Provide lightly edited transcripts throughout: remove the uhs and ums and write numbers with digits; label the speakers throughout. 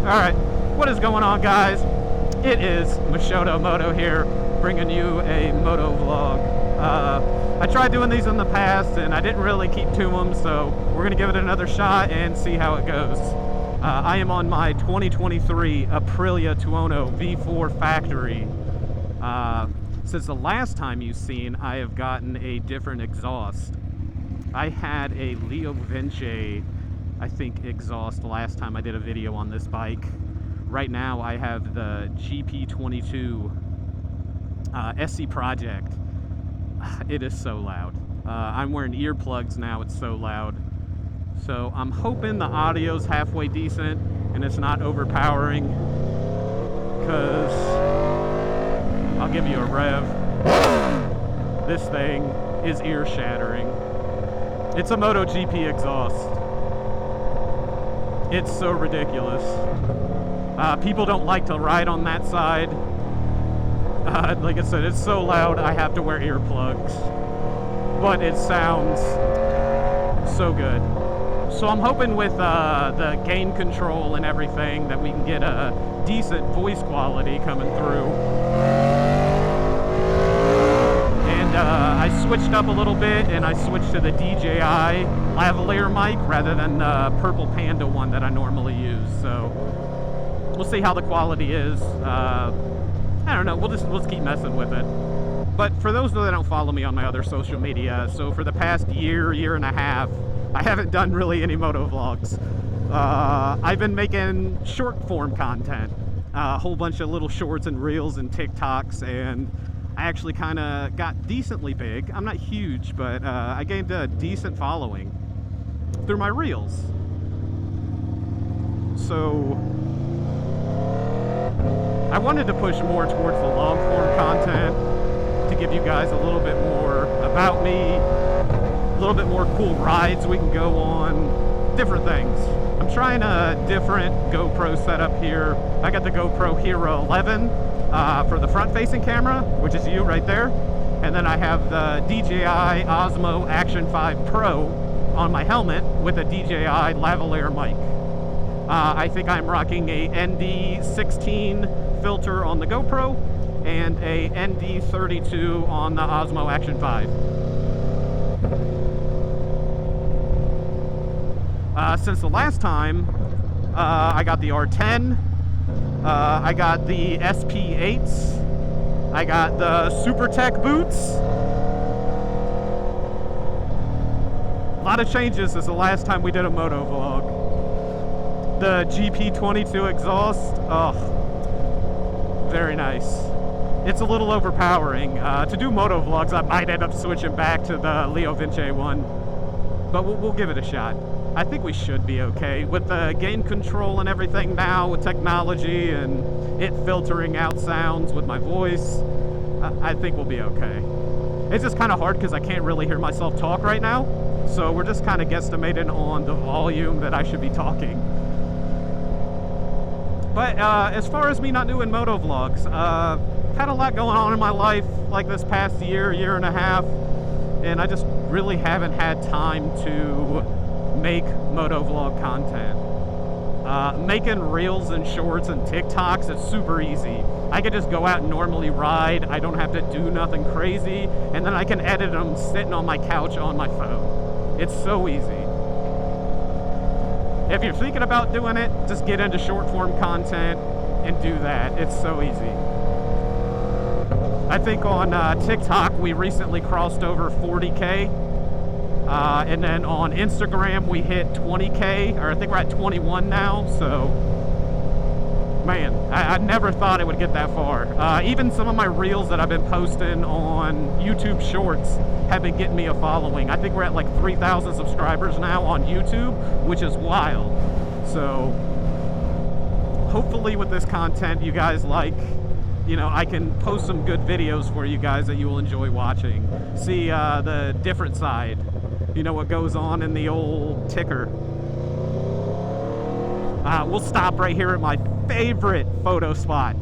Speaker 1: Alright, what is going on, guys? It is Mashoto Moto here, bringing you a moto vlog. I tried doing these in the past and I didn't really keep to them, so we're going to give it another shot and see how it goes. I am on my 2023 Aprilia Tuono V4 Factory. Since the last time you've seen, I have gotten a different exhaust. I had a Leo Vinci, I think, exhaust last time I did a video on this bike. Right now I have the GP22 SC Project. It is so loud. I'm wearing earplugs now, it's so loud. So I'm hoping the audio's halfway decent and it's not overpowering, because I'll give you a rev. This thing is ear-shattering. It's a MotoGP exhaust. It's so ridiculous. People don't like to ride on that side. Like I said, it's so loud I have to wear earplugs. But it sounds so good. So I'm hoping with the gain control and everything that we can get a decent voice quality coming through. And I switched up a little bit and I switched to the DJI lavalier mic rather than the Purple Panda one that I normally use. So we'll see how the quality is. I don't know, we'll keep messing with it. But for those that don't follow me on my other social media, so for the past year and a half, I haven't done really any moto vlogs. I've been making short form content, a whole bunch of little shorts and reels and TikToks, and I actually kind of got decently big. I'm not huge, but I gained a decent following through my reels. So I wanted to push more towards the long form content to give you guys a little bit more about me, a little bit more cool rides we can go on, different things. I'm trying a different GoPro setup here. I got the GoPro Hero 11 for the front-facing camera, which is you right there. And then I have the DJI Osmo Action 5 Pro on my helmet with a DJI lavalier mic. I think I'm rocking a ND16 filter on the GoPro and a ND32 on the Osmo Action 5. Since the last time, I got the R10, I got the SP8s, I got the Super Tech boots. A lot of changes since the last time we did a moto vlog. The GP22 exhaust, oh, very nice. It's a little overpowering. To do moto vlogs, I might end up switching back to the Leo Vinci one, but we'll give it a shot. I think we should be okay. With the gain control and everything now, with technology and it filtering out sounds with my voice, I think we'll be okay. It's just kind of hard because I can't really hear myself talk right now, so we're just kind of guesstimating on the volume that I should be talking. But as far as me not doing moto vlogs, had a lot going on in my life like this past year and a half, and I just really haven't had time to make moto vlog content. Making reels and shorts and TikToks is super easy. I can just go out and normally ride. I don't have to do nothing crazy, and then I can edit them sitting on my couch on my phone. It's so easy. If you're thinking about doing it, just get into short form content and do that. It's so easy. I think on TikTok we recently crossed over 40K. And then on Instagram we hit 20K, or I think we're at 21 now, so man, I never thought it would get that far. Even some of my reels that I've been posting on YouTube Shorts have been getting me a following. I think we're at like 3,000 subscribers now on YouTube, which is wild. So hopefully with this content you guys like, you know, I can post some good videos for you guys that you will enjoy watching. See the different side. You know what goes on in the old ticker. We'll stop right here at my favorite photo spot.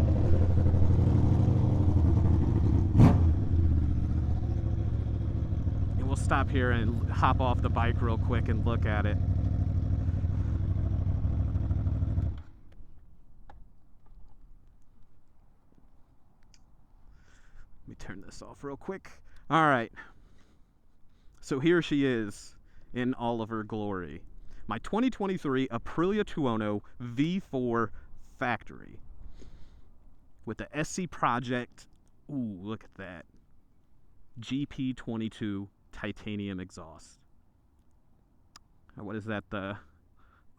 Speaker 1: And we'll stop here and hop off the bike real quick and look at it. turn this off real quick. All right. So here she is in all of her glory. My 2023 Aprilia Tuono V4 Factory with the SC Project. Ooh, look at that. GP22 titanium exhaust. What is that?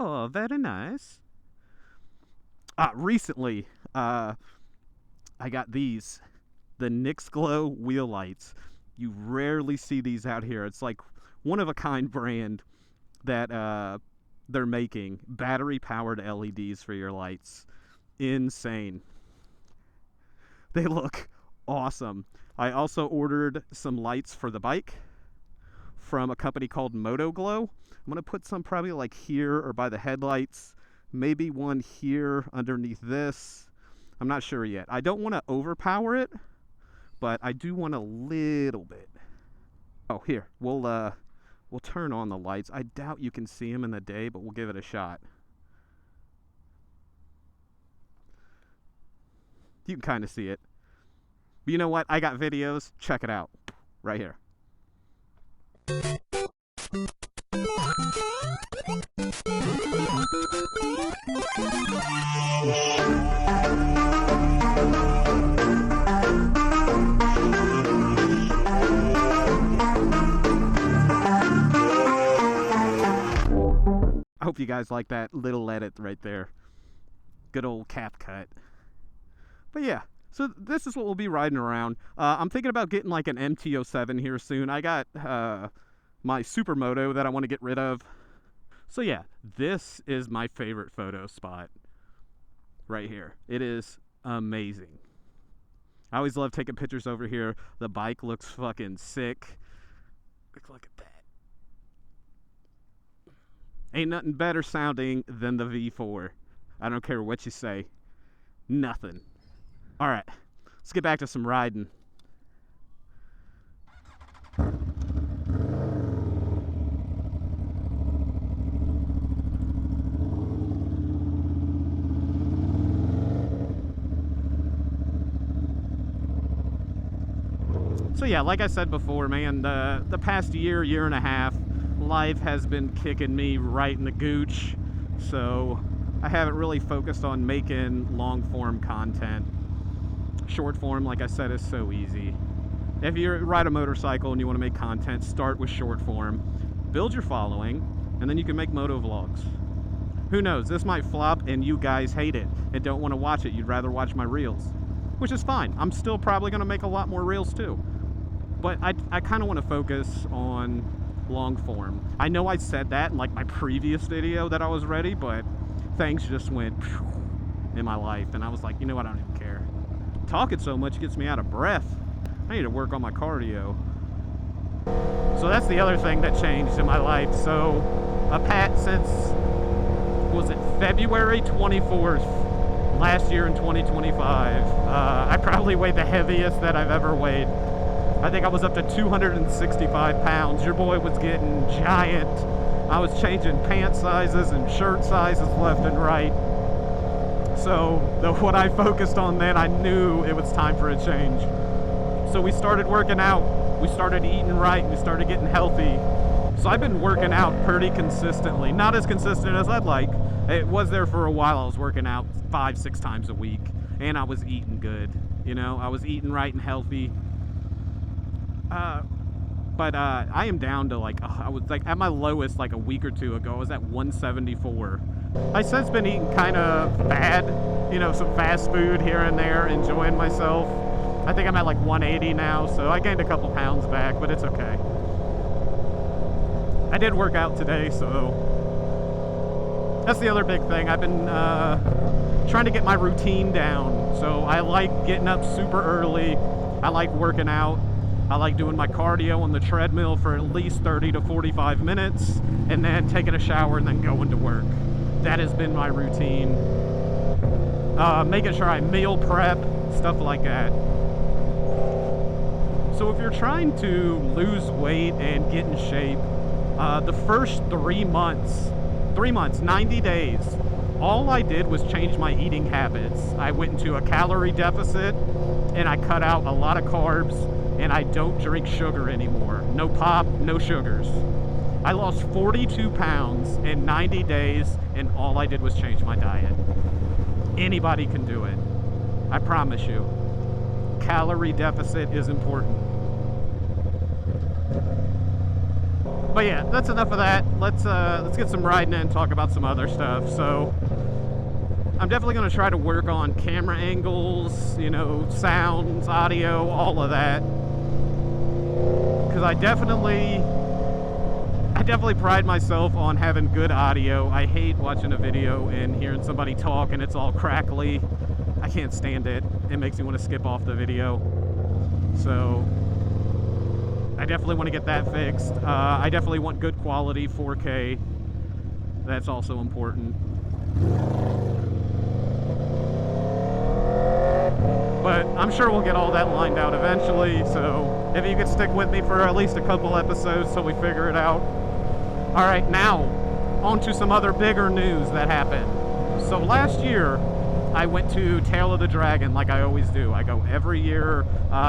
Speaker 1: Oh, very nice. Recently, I got these, the Nix Glow wheel lights. You rarely see these out here. It's like one of a kind brand that they're making battery powered LEDs for your lights. Insane. They look awesome. I also ordered some lights for the bike from a company called Moto Glow. I'm going to put some probably like here or by the headlights, maybe one here underneath this. I'm not sure yet. I don't want to overpower it, but I do want a little bit. Oh, here, we'll turn on the lights. I doubt you can see them in the day, but we'll give it a shot. You can kind of see it. But you know what? I got videos. Check it out. Right here. I hope you guys like that little edit right there. Good old cap cut. But yeah, so this is what we'll be riding around. I'm thinking about getting like an MT-07 here soon. I got my Supermoto that I want to get rid of. So yeah, this is my favorite photo spot right here. It is amazing. I always love taking pictures over here. The bike looks fucking sick. Look at that. Ain't nothing better sounding than the V4. I don't care what you say. Nothing. All right, let's get back to some riding. So yeah, like I said before, man, the past year and a half, life has been kicking me right in the gooch. So I haven't really focused on making long form content. Short form, like I said, is so easy. If you ride a motorcycle and you want to make content, start with short form, build your following, and then you can make moto vlogs. Who knows, this might flop and you guys hate it and don't want to watch it. You'd rather watch my reels, which is fine. I'm still probably going to make a lot more reels too. But I kind of want to focus on long form. I know I said that in like my previous video that I was ready, but things just went in my life and I was like, you know what, I don't even care. Talking so much gets me out of breath. I need to work on my cardio. So that's the other thing that changed in my life. So since, was it February 24th last year in 2025, I probably weighed the heaviest that I've ever weighed. I think I was up to 265 pounds. Your boy was getting giant. I was changing pant sizes and shirt sizes left and right. So what I focused on then, I knew it was time for a change. So we started working out. We started eating right. We started getting healthy. So I've been working out pretty consistently. Not as consistent as I'd like. It was there for a while. I was working out 5-6 times a week. And I was eating good. You know, I was eating right and healthy. But I am down to like, I was like at my lowest like a week or two ago. I was at 174. I since been eating kind of bad, you know, some fast food here and there, enjoying myself. I think I'm at like 180 now, so I gained a couple pounds back, but it's okay. I did work out today, so that's the other big thing. I've been trying to get my routine down. So I like getting up super early. I like working out. I like doing my cardio on the treadmill for at least 30 to 45 minutes and then taking a shower and then going to work. That has been my routine. Making sure I meal prep, stuff like that. So if you're trying to lose weight and get in shape, the first 3 months, 90 days, all I did was change my eating habits. I went into a calorie deficit and I cut out a lot of carbs, and I don't drink sugar anymore. No pop, no sugars. I lost 42 pounds in 90 days, and all I did was change my diet. Anybody can do it. I promise you. Calorie deficit is important. But yeah, that's enough of that. Let's get some riding in and talk about some other stuff. So I'm definitely going to try to work on camera angles, you know, sounds, audio, all of that. Because I definitely pride myself on having good audio. I hate watching a video and hearing somebody talk and it's all crackly. I can't stand it. It makes me want to skip off the video. So I definitely want to get that fixed. I definitely want good quality 4K. That's also important. But I'm sure we'll get all that lined out eventually. So if you could stick with me for at least a couple episodes till we figure it out. All right, now on to some other bigger news that happened. So last year, I went to Tail of the Dragon like I always do. I go every year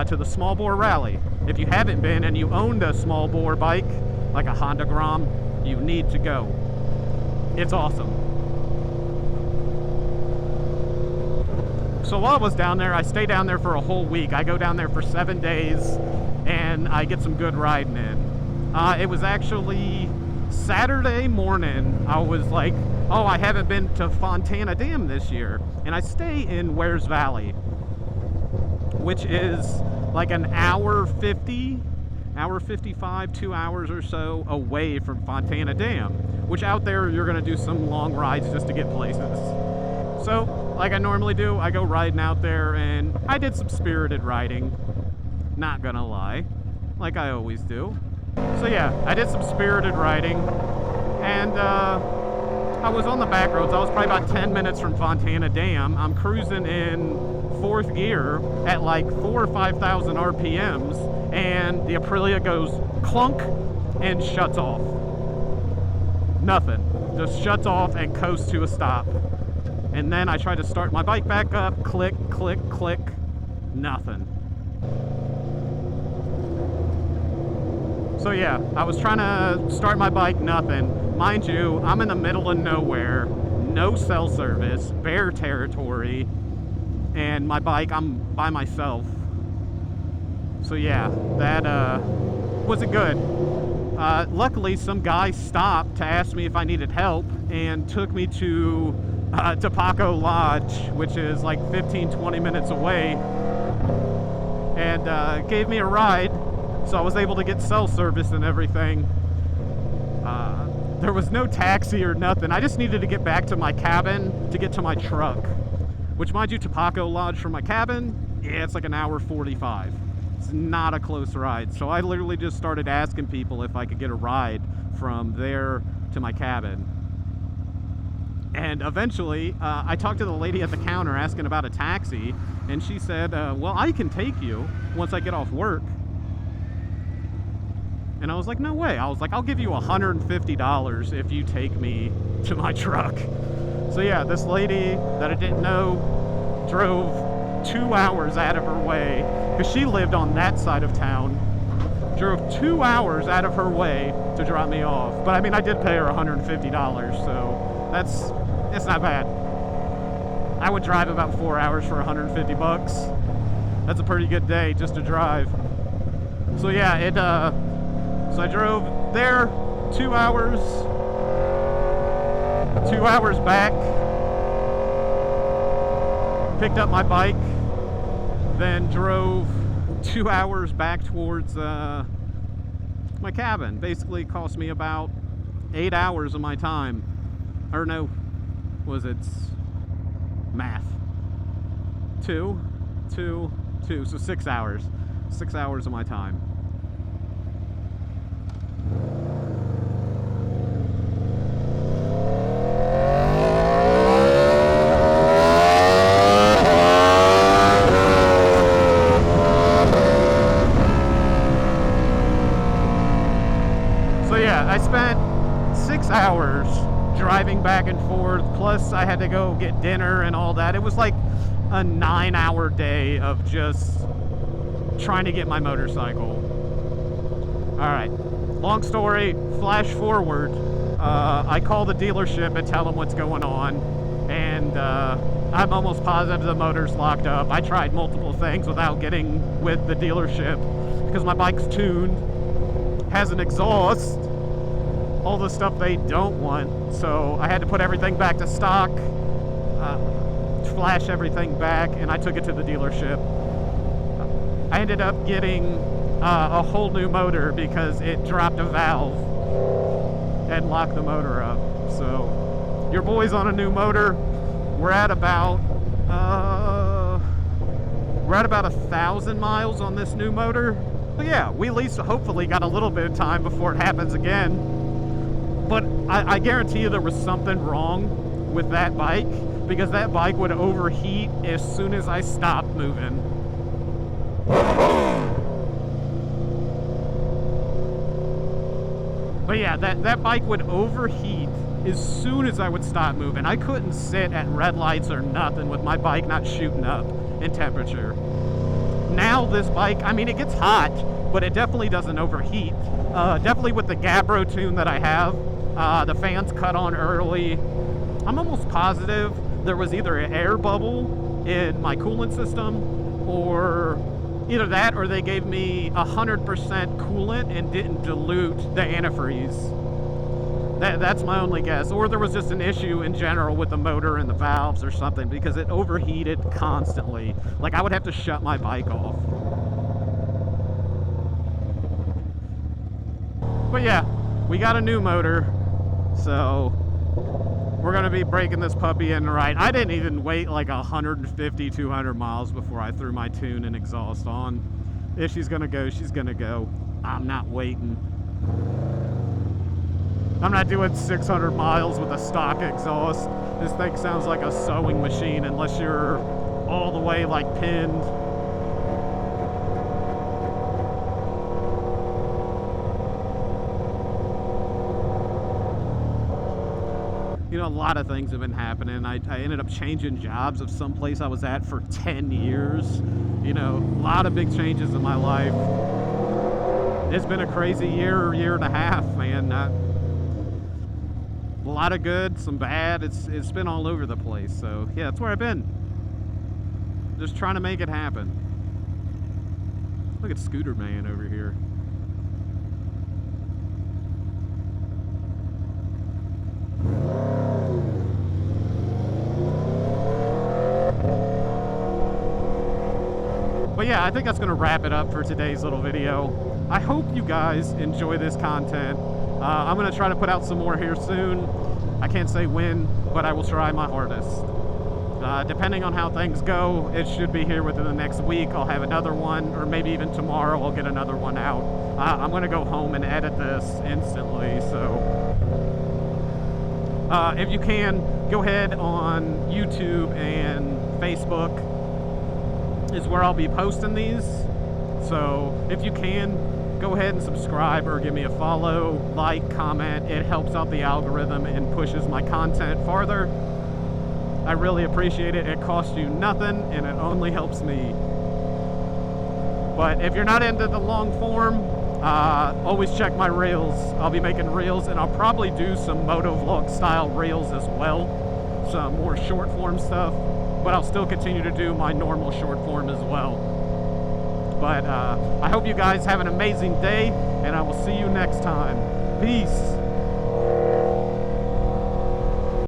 Speaker 1: to the small bore rally. If you haven't been and you owned a small bore bike, like a Honda Grom, you need to go. It's awesome. So while I was down there, I stay down there for a whole week. I go down there for 7 days and I get some good riding in. It was actually Saturday morning. I was like, oh, I haven't been to Fontana Dam this year. And I stay in Wares Valley, which is like an hour 50, hour 55, 2 hours or so away from Fontana Dam, which out there you're going to do some long rides just to get places. So, like I normally do, I go riding out there, and I did some spirited riding, not gonna lie, like I always do. So yeah, I did some spirited riding, and I was on the back roads. I was probably about 10 minutes from Fontana Dam. I'm cruising in 4th gear at like 4,000 or 5,000 RPMs, and the Aprilia goes clunk and shuts off. Nothing. Just shuts off and coasts to a stop. And then I try to start my bike back up, click, click, click, nothing. So yeah, I was trying to start my bike, nothing. Mind you, I'm in the middle of nowhere, no cell service, bear territory, and my bike, I'm by myself. So yeah, that wasn't good. Luckily, some guy stopped to ask me if I needed help and took me to Paco Lodge, which is like 15-20 minutes away, and gave me a ride, so I was able to get cell service and everything. There was no taxi or nothing. I just needed to get back to my cabin to get to my truck, which, mind you, to Paco Lodge from my cabin, yeah, it's like an hour 45. It's not a close ride. So I literally just started asking people if I could get a ride from there to my cabin. And eventually, I talked to the lady at the counter asking about a taxi, and she said, well, I can take you once I get off work. And I was like, no way. I was like, I'll give you $150 if you take me to my truck. So yeah, this lady that I didn't know drove 2 hours out of her way, because she lived on that side of town, drove 2 hours out of her way to drop me off. But I mean, I did pay her $150, so it's not bad. I would drive about 4 hours for 150 bucks. That's a pretty good day just to drive. So yeah, so I drove there 2 hours, 2 hours back, picked up my bike, then drove 2 hours back towards my cabin. Basically cost me about 8 hours of my time. Or no, was it math? Two, so 6 hours. 6 hours of my time. So yeah, I spent 6 hours driving back and forth, plus I had to go get dinner and all that. It was like a 9-hour day of just trying to get my motorcycle. All right, long story, flash forward. I call the dealership and tell them what's going on, and I'm almost positive the motor's locked up. I tried multiple things without getting with the dealership because my bike's tuned, has an exhaust, all the stuff they don't want. So I had to put everything back to stock, flash everything back, and I took it to the dealership. I ended up getting a whole new motor because it dropped a valve and locked the motor up. So your boy's on a new motor. We're at about 1,000 miles on this new motor. So yeah, we at least hopefully got a little bit of time before it happens again. But I guarantee you there was something wrong with that bike, because that bike would overheat as soon as I stopped moving. But yeah, that bike would overheat as soon as I would stop moving. I couldn't sit at red lights or nothing with my bike not shooting up in temperature. Now this bike, I mean, it gets hot, but it definitely doesn't overheat. Definitely with the Gabbro tune that I have, the fans cut on early. I'm almost positive there was either an air bubble in my coolant system, or either that or they gave me 100% coolant and didn't dilute the antifreeze. That's my only guess. Or there was just an issue in general with the motor and the valves or something, because it overheated constantly. Like, I would have to shut my bike off. But yeah, we got a new motor, so we're gonna be breaking this puppy in right. I didn't even wait like 150, 200 miles before I threw my tune and exhaust on. If she's gonna go, she's gonna go. I'm not waiting. I'm not doing 600 miles with a stock exhaust. This thing sounds like a sewing machine unless you're all the way like pinned. You know, a lot of things have been happening. I ended up changing jobs of some place I was at for 10 years. You know, a lot of big changes in my life. It's been a crazy year and a half, man. A lot of good, some bad. It's been all over the place. So yeah, that's where I've been. Just trying to make it happen. Look at Scooter Man over here. But yeah, I think that's going to wrap it up for today's little video. I hope you guys enjoy this content. I'm going to try to put out some more here soon. I can't say when, but I will try my hardest. Depending on how things go, it should be here within the next week. I'll have another one, or maybe even tomorrow I'll get another one out. I'm going to go home and edit this instantly, so if you can, go ahead on YouTube and Facebook is where I'll be posting these. So if you can, go ahead and subscribe or give me a follow, like, comment. It helps out the algorithm and pushes my content farther. I really appreciate it. It costs you nothing and it only helps me. But if you're not into the long form, always check my reels. I'll be making reels, and I'll probably do some Moto Vlog style reels as well. Some more short form stuff, but I'll still continue to do my normal short form as well. But I hope you guys have an amazing day, and I will see you next time. Peace.